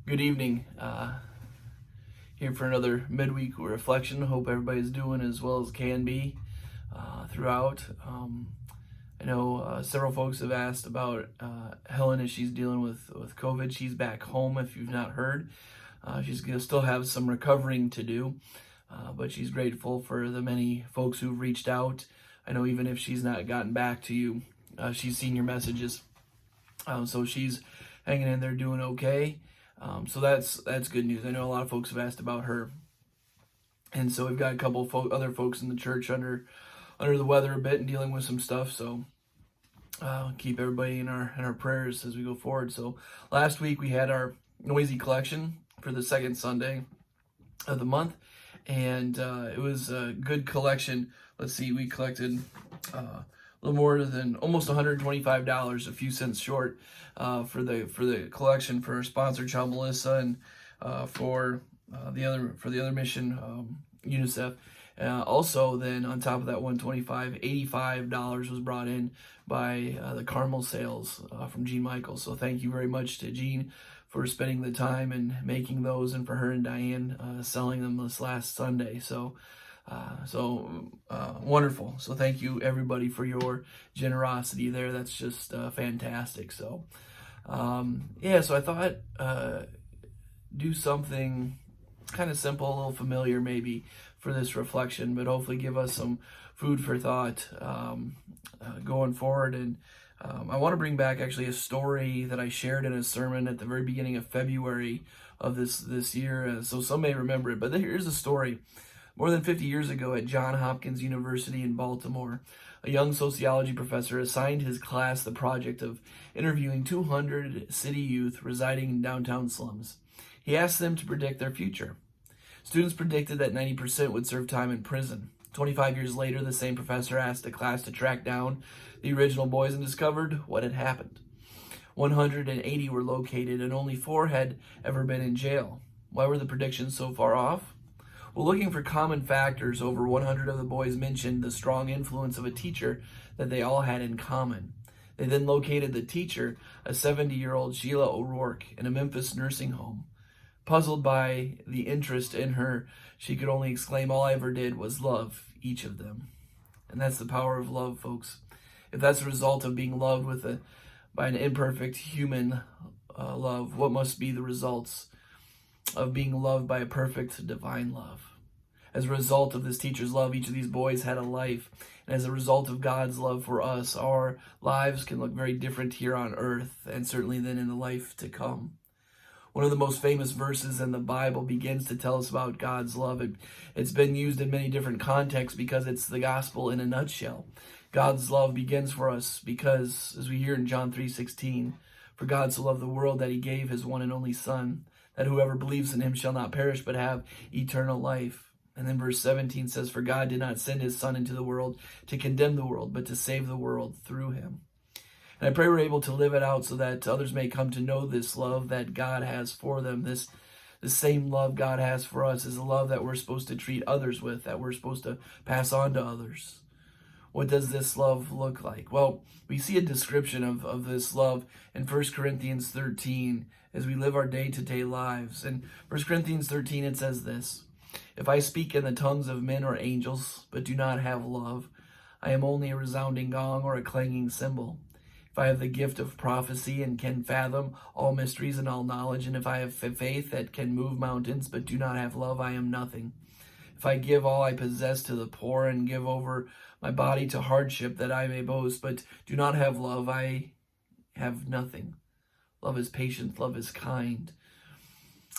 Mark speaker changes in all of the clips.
Speaker 1: Good evening. Here for another midweek reflection. Hope everybody's doing as well as can be throughout. I know several folks have asked about Helen as she's dealing with COVID. She's back home, if you've not heard. She's going to still have some recovering to do, but she's grateful for the many folks who've reached out. I know even if she's not gotten back to you, she's seen your messages. So she's hanging in there, doing okay. So that's good news. I know a lot of folks have asked about her, and so we've got a couple of other folks in the church under the weather a bit and dealing with some stuff. So keep everybody in our prayers as we go forward. So last week we had our noisy collection for the second Sunday of the month, and it was a good collection. Let's see, we collected a little more than almost $125, a few cents short, for the collection for our sponsor, Child Melissa, and for the other mission, UNICEF. Also, then on top of that 125, $85 was brought in by the Carmel sales from Jean Michael. So thank you very much to Jean for spending the time and making those, and for her and Diane selling them this last Sunday. So wonderful. So thank you everybody for your generosity there. That's just fantastic. So so I thought do something kind of simple, a little familiar maybe for this reflection, but hopefully give us some food for thought going forward. And I want to bring back actually a story that I shared in a sermon at the very beginning of February of this year. So some may remember it, but here's a story. More than 50 years ago at Johns Hopkins University in Baltimore, a young sociology professor assigned his class the project of interviewing 200 city youth residing in downtown slums. He asked them to predict their future. Students predicted that 90% would serve time in prison. 25 years later, the same professor asked the class to track down the original boys and discovered what had happened. 180 were located and only 4 had ever been in jail. Why were the predictions so far off? Well, looking for common factors, over 100 of the boys mentioned the strong influence of a teacher that they all had in common. They then located the teacher, a 70-year-old Sheila O'Rourke, in a Memphis nursing home. Puzzled by the interest in her, she could only exclaim, "All I ever did was love each of them." And that's the power of love, folks. If that's the result of being loved by an imperfect human love, what must be the results of being loved by a perfect divine love? As a result of this teacher's love, each of these boys had a life. And as a result of God's love for us, our lives can look very different here on earth, and certainly then in the life to come. One of the most famous verses in the Bible begins to tell us about God's love. It's been used in many different contexts because it's the gospel in a nutshell. God's love begins for us because, as we hear in John 3:16, "For God so loved the world that he gave his one and only Son, that whoever believes in him shall not perish but have eternal life." And then verse 17 says, "For God did not send his Son into the world to condemn the world, but to save the world through him." And I pray we're able to live it out so that others may come to know this love that God has for them. The same love God has for us is a love that we're supposed to treat others with, that we're supposed to pass on to others. What does this love look like? Well, we see a description of this love in 1 Corinthians 13 as we live our day-to-day lives. In 1 Corinthians 13, it says this: "If I speak in the tongues of men or angels, but do not have love, I am only a resounding gong or a clanging cymbal. If I have the gift of prophecy and can fathom all mysteries and all knowledge, and if I have faith that can move mountains, but do not have love, I am nothing. If I give all I possess to the poor and give over my body to hardship that I may boast, but do not have love, I have nothing. Love is patient, love is kind.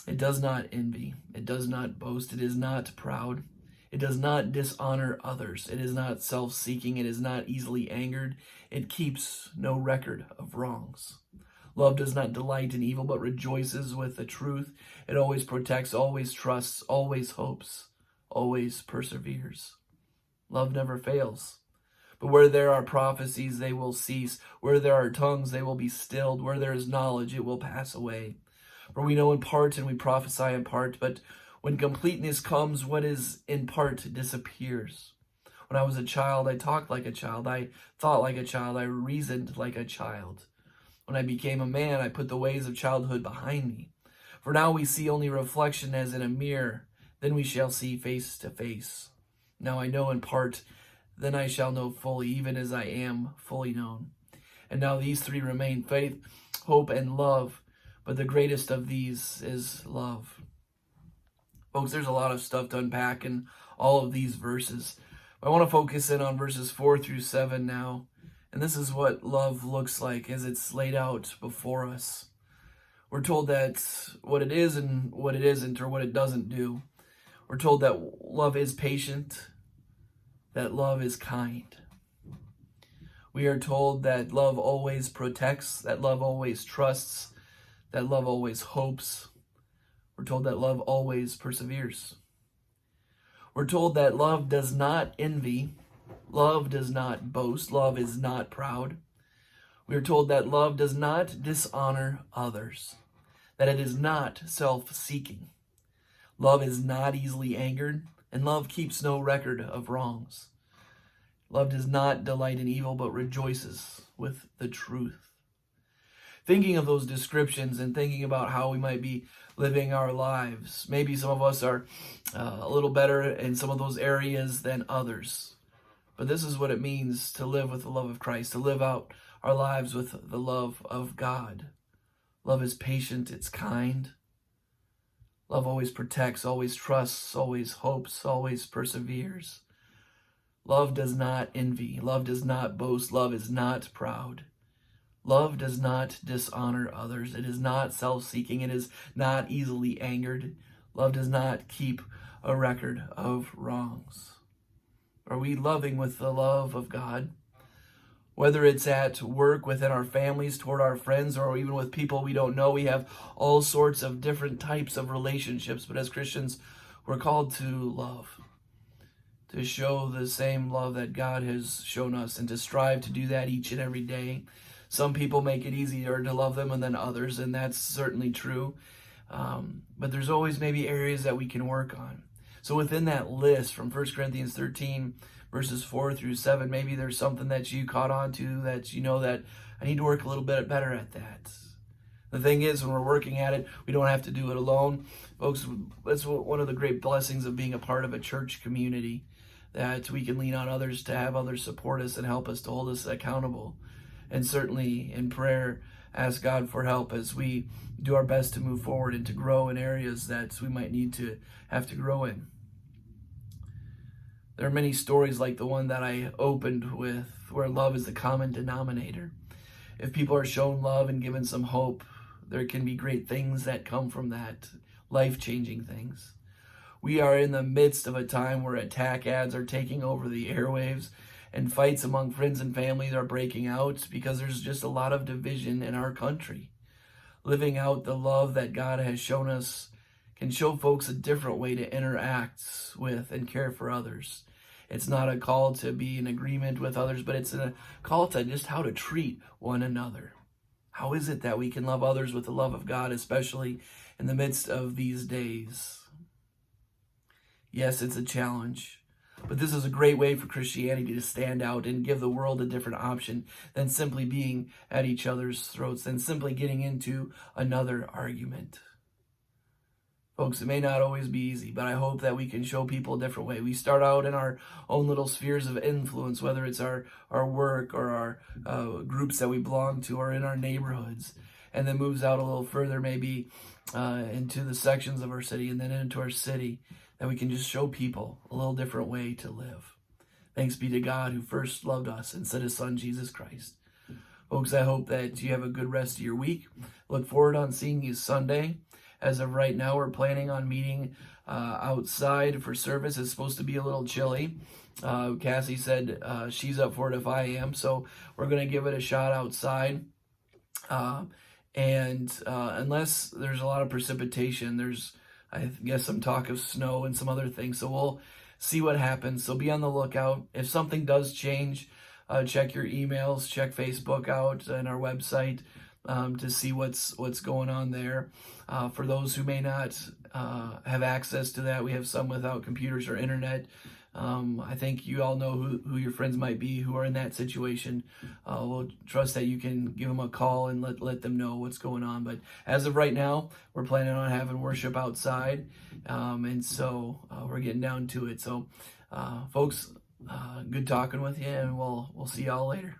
Speaker 1: It does not envy, it does not boast, it is not proud. It does not dishonor others. It is not self-seeking. It is not easily angered. It keeps no record of wrongs. Love does not delight in evil, but rejoices with the truth. It always protects, always trusts, always hopes, always perseveres. Love never fails. But where there are prophecies, they will cease. Where there are tongues, they will be stilled. Where there is knowledge, it will pass away. For we know in part and we prophesy in part, but when completeness comes, what is in part disappears. When I was a child, I talked like a child. I thought like a child. I reasoned like a child. When I became a man, I put the ways of childhood behind me. For now we see only reflection as in a mirror, then we shall see face to face. Now I know in part, then I shall know fully, even as I am fully known. And now these three remain: faith, hope, and love. But the greatest of these is love. Folks, there's a lot of stuff to unpack in all of these verses. I want to focus in on verses 4 through 7 now. And this is what love looks like as it's laid out before us. We're told that what it is and what it isn't, or what it doesn't do. We're told that love is patient, that love is kind. We are told that love always protects, that love always trusts, that love always hopes. We're told that love always perseveres. We're told that love does not envy, love does not boast, love is not proud. We are told that love does not dishonor others, that it is not self-seeking. Love is not easily angered, and love keeps no record of wrongs. Love does not delight in evil, but rejoices with the truth. Thinking of those descriptions and thinking about how we might be living our lives, maybe some of us are a little better in some of those areas than others. But this is what it means to live with the love of Christ, to live out our lives with the love of God. Love is patient, it's kind. Love always protects, always trusts, always hopes, always perseveres. Love does not envy, love does not boast, love is not proud. Love does not dishonor others. It is not self-seeking. It is not easily angered. Love does not keep a record of wrongs. Are we loving with the love of God? Whether it's at work, within our families, toward our friends, or even with people we don't know, we have all sorts of different types of relationships. But as Christians, we're called to love, to show the same love that God has shown us, and to strive to do that each and every day. Some people make it easier to love them than others, and that's certainly true. But there's always maybe areas that we can work on. So within that list from 1 Corinthians 13, verses 4 through 7, maybe there's something that you caught on to that you know that I need to work a little bit better at that. The thing is, when we're working at it, we don't have to do it alone. Folks, that's one of the great blessings of being a part of a church community, that we can lean on others to have others support us and help us to hold us accountable. And certainly in prayer, ask God for help as we do our best to move forward and to grow in areas that we might need to have to grow in. There are many stories like the one that I opened with, where love is the common denominator. If people are shown love and given some hope, there can be great things that come from that, life-changing things. We are in the midst of a time where attack ads are taking over the airwaves, and fights among friends and families are breaking out because there's just a lot of division in our country. Living out the love that God has shown us can show folks a different way to interact with and care for others. It's not a call to be in agreement with others, but it's a call to just how to treat one another. How is it that we can love others with the love of God, especially in the midst of these days? Yes, it's a challenge. But this is a great way for Christianity to stand out and give the world a different option than simply being at each other's throats, than simply getting into another argument. Folks, it may not always be easy, but I hope that we can show people a different way. We start out in our own little spheres of influence, whether it's our work or our groups that we belong to, or in our neighborhoods, and then moves out a little further, maybe into the sections of our city, and then into our city, that we can just show people a little different way to live. Thanks be to God who first loved us and sent his son, Jesus Christ. Folks, I hope that you have a good rest of your week. Look forward on seeing you Sunday. As of right now, we're planning on meeting outside for service. It's supposed to be a little chilly. Cassie said she's up for it if I am, so we're going to give it a shot outside. And unless there's a lot of precipitation, there's, I guess, some talk of snow and some other things. So we'll see what happens. So be on the lookout. If something does change, check your emails, check Facebook out and our website to see what's going on there. For those who may not have access to that, we have some without computers or internet. I think you all know who your friends might be who are in that situation. We'll trust that you can give them a call and let them know what's going on. But as of right now, we're planning on having worship outside, and so we're getting down to it. So, folks, good talking with you, and we'll see y'all later.